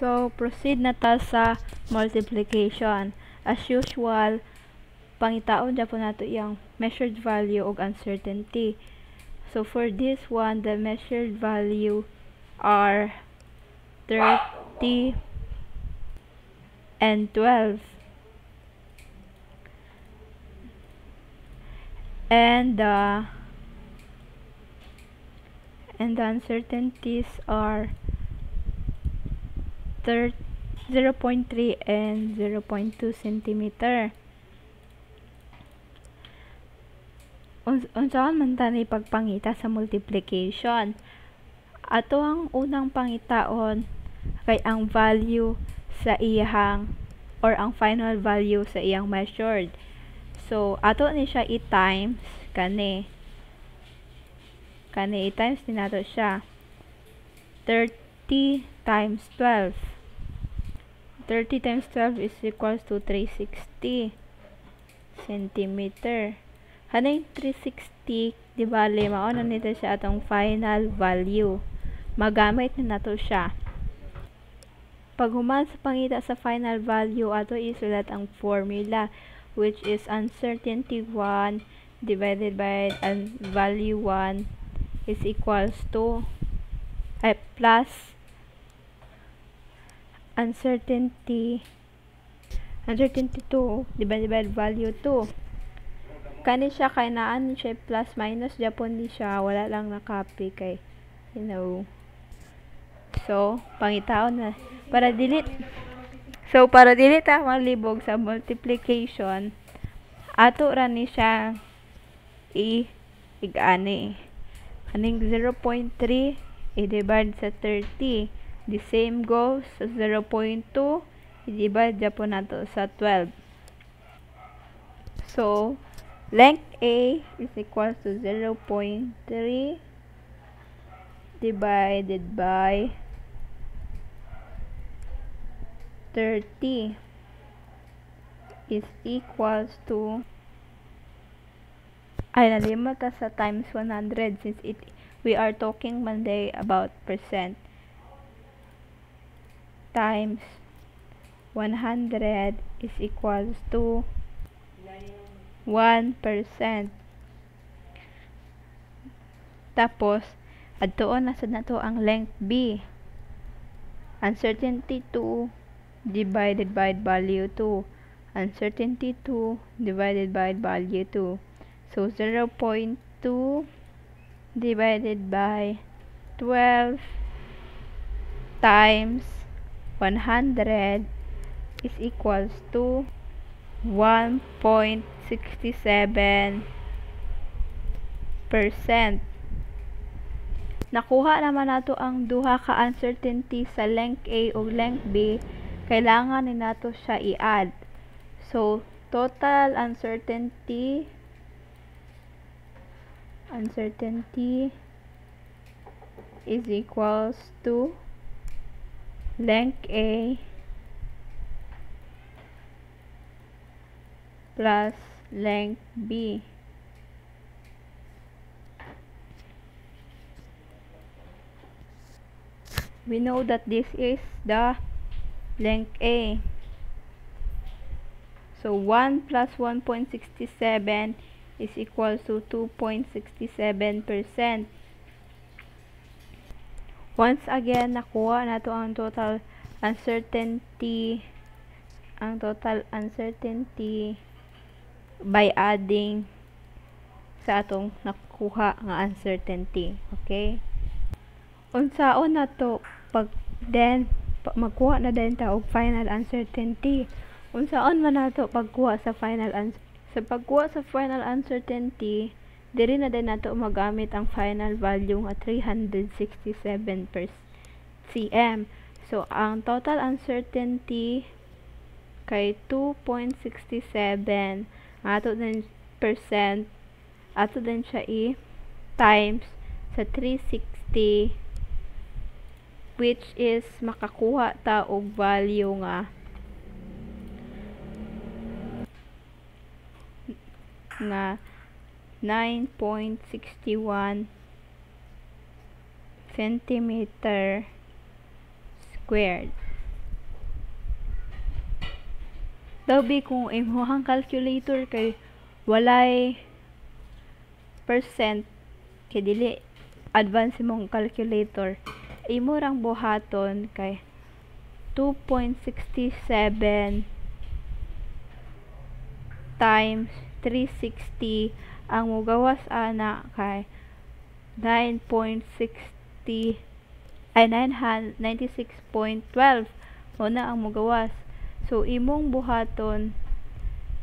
So, proceed na ta sa multiplication. As usual, pangitaon dyan po nato yung measured value og uncertainty. So, for this one, the measured value are 30 and 12. And the uncertainties are 0.3 and 0.2 centimeter. Unsaon man tani pagpangita sa multiplication? Ato ang unang pangitaon kay ang value sa iyang or ang final value sa iyang measured. So ato ni siya i-times kani i-times ni nato siya 30 times 12. 30 times 12 is equals to 360 centimeter. Haning 360, di bale, mao na nito siya atong final value. Magamit na nato siya. Pag human sa pangita sa final value, ato isulat ang formula, which is uncertainty 1 divided by value 1 is equals to plus uncertainty 2 divided by value 2. Kani siya kay naan siya plus minus Japon ni siya, wala lang na-copy kay So, pangitaon na para delete. So, para delete ta malibog sa multiplication, ato ra ni siya igani. Kaning 0.3 i-divide sa 30. The same goes sa 0.2 i-divide Japon nato sa 12. So, length A is equal to 0.3 divided by 30 is equals to nalimot sa times 100 since we are talking Monday about percent. Times 100 is equals to 1%. Tapos, adtoon na sad nato ang length B. Uncertainty 2 divided by value 2. Uncertainty 2 divided by value 2. So, 0.2 divided by 12 times 100 is equals to 1.67%. Nakuha naman nato ang duha ka uncertainty sa length A o length B, kailangan ni nato siya i-add. So, total uncertainty is equals to length A plus length B. We know that this is the length A. So 1 plus 1.67 is equals to 2.67%. Once again, nakuha nato ang total uncertainty by adding sa atong nakuha nga uncertainty. Okay? Unsaon na to magkuha na din ta og final uncertainty. Unsaon man nato pagkuha sa final uncertainty, diri na din nato magamit ang final value nga 367 per cm. So ang total uncertainty kay 2.67, ato din percent, ato din siya times sa 360, which is makakuha ta og value nga 9.61 centimeter squared. Labi kung imong calculator kay walay percent kay dili advance imong calculator, imo rang buhaton kay 2.67 times 360 ang mogawas ana kay 9.60 ay 96.12 na ang mogawas. So imong buhaton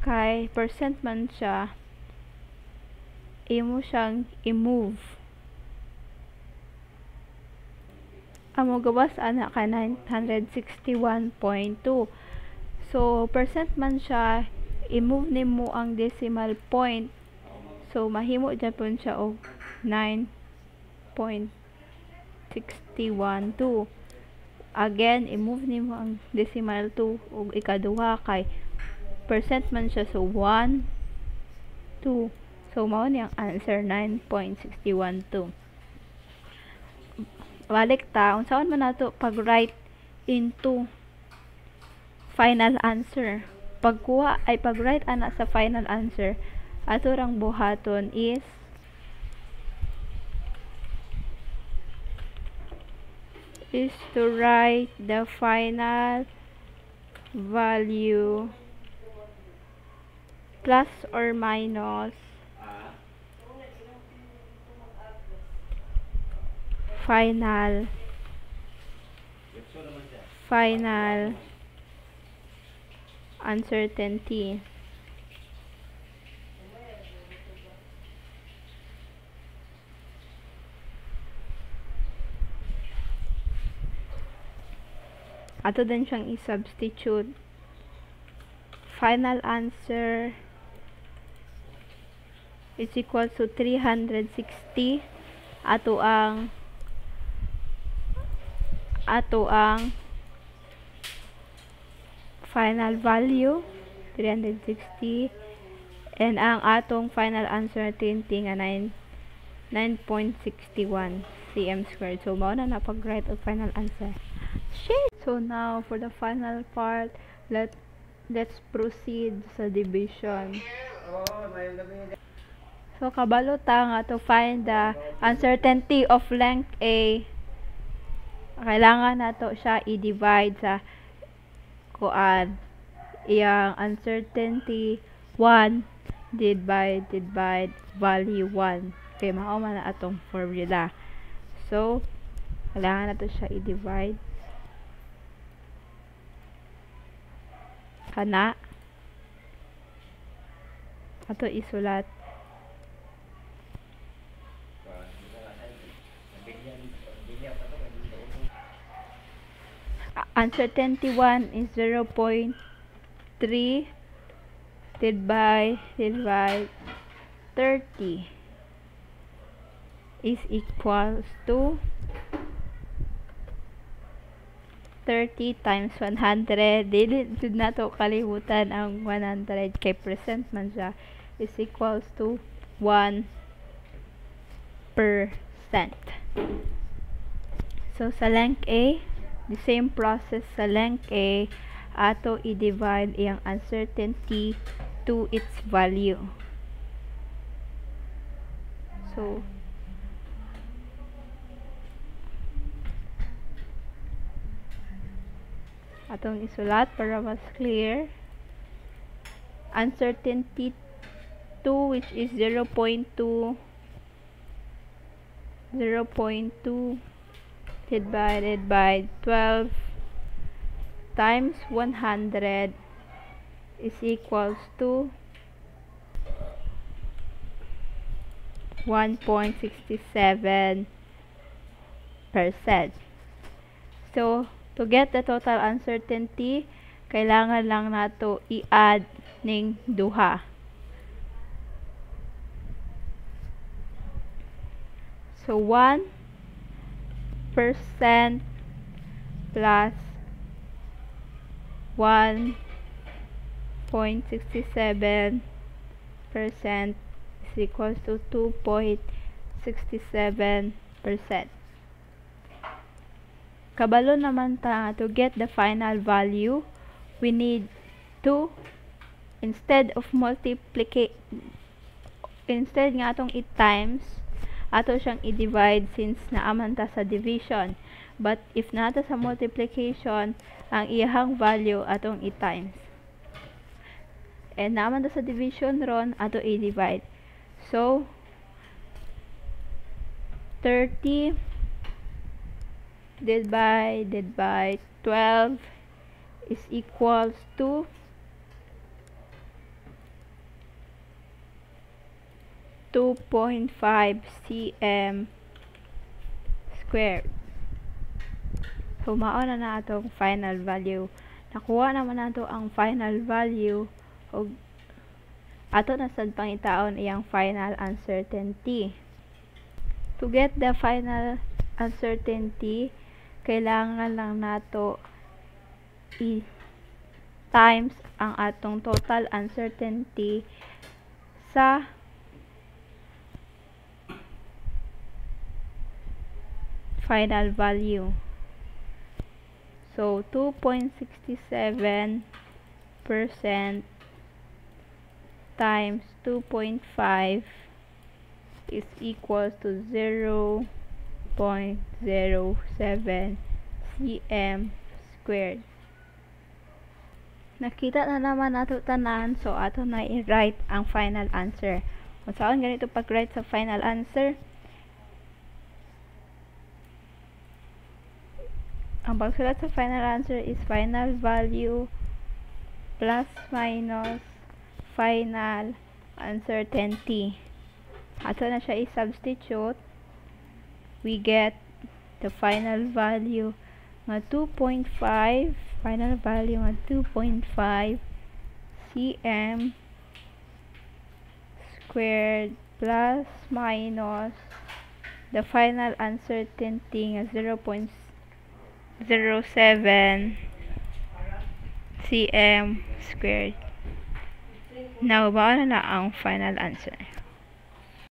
kay percent man siya, imo siyang i-move. Ang mogawas ana kay 961.2. So percent man siya, i-move nimo ang decimal point. So mahimo gyapon siya og 9.612. Again, i-move nimo ang decimal 2 og ikaduha kay percent man siya, so 1 2. So mao ni ang answer 9.612. Balik ta, unsaon man nato pag write into final answer. Pag write ana sa final answer, ato rang buhaton is to write the final value plus or minus final uncertainty. Ato din siyang i-substitute. Final answer is equal to 360. Ato ang final value 360 and ang atong final uncertainty nga 9.61 cm squared. So mao na napag-write og final answer. So now for the final part, let's proceed sa division. So kabalo ta nga to find the uncertainty of length A. Kailangan nato siya i-divide sa kuan iyang uncertainty 1 divide value 1. Okay, mao man na atong formula. So kailangan nato siya i-divide kana ato isulat uncertainty 1 is 0.3 divide 30 is equals to 30 times 100. Dili jud nato kalihutan ang 100 kay percent man siya, is equals to 1%. So sa length A, the same process sa length A, ato i-divide iyang uncertainty to its value. So atong isulat para mas clear. Uncertainty 2, which is 0.2 divided by 12 times 100 is equals to 1.67%. So to get the total uncertainty, kailangan lang nato i-add ning duha. So 1% plus 1.67% is equals to 2.67%. Kabalo naman ta, to get the final value, we need to instead nga atong i-times, ato siyang i-divide since naaman ta sa division. But if nata sa multiplication, ang iyahang value atong i-times. And naaman ta sa division ron, ato i-divide. So, 30 divided by 12 is equals to 2.5 cm squared. So, mauna na atong final value. Nakuha naman nato ang final value o ato na sad pangitaon iyang final uncertainty. To get the final uncertainty, kailangan lang nato i-times ang atong total uncertainty sa final value. So, 2.67% times 2.5 is equals to 0.07 cm squared. Nakita na naman nato tanan, so ato na i-write ang final answer. Kung saan ganito pag-write sa final answer, ang pagsulat sa final answer is final value plus minus final uncertainty. Ato na siya i-substitute. We get the final value nga 2.5, final value nga 2.5 cm squared plus minus the final uncertainty nga 0.07 cm squared. Now, baon na ang final answer.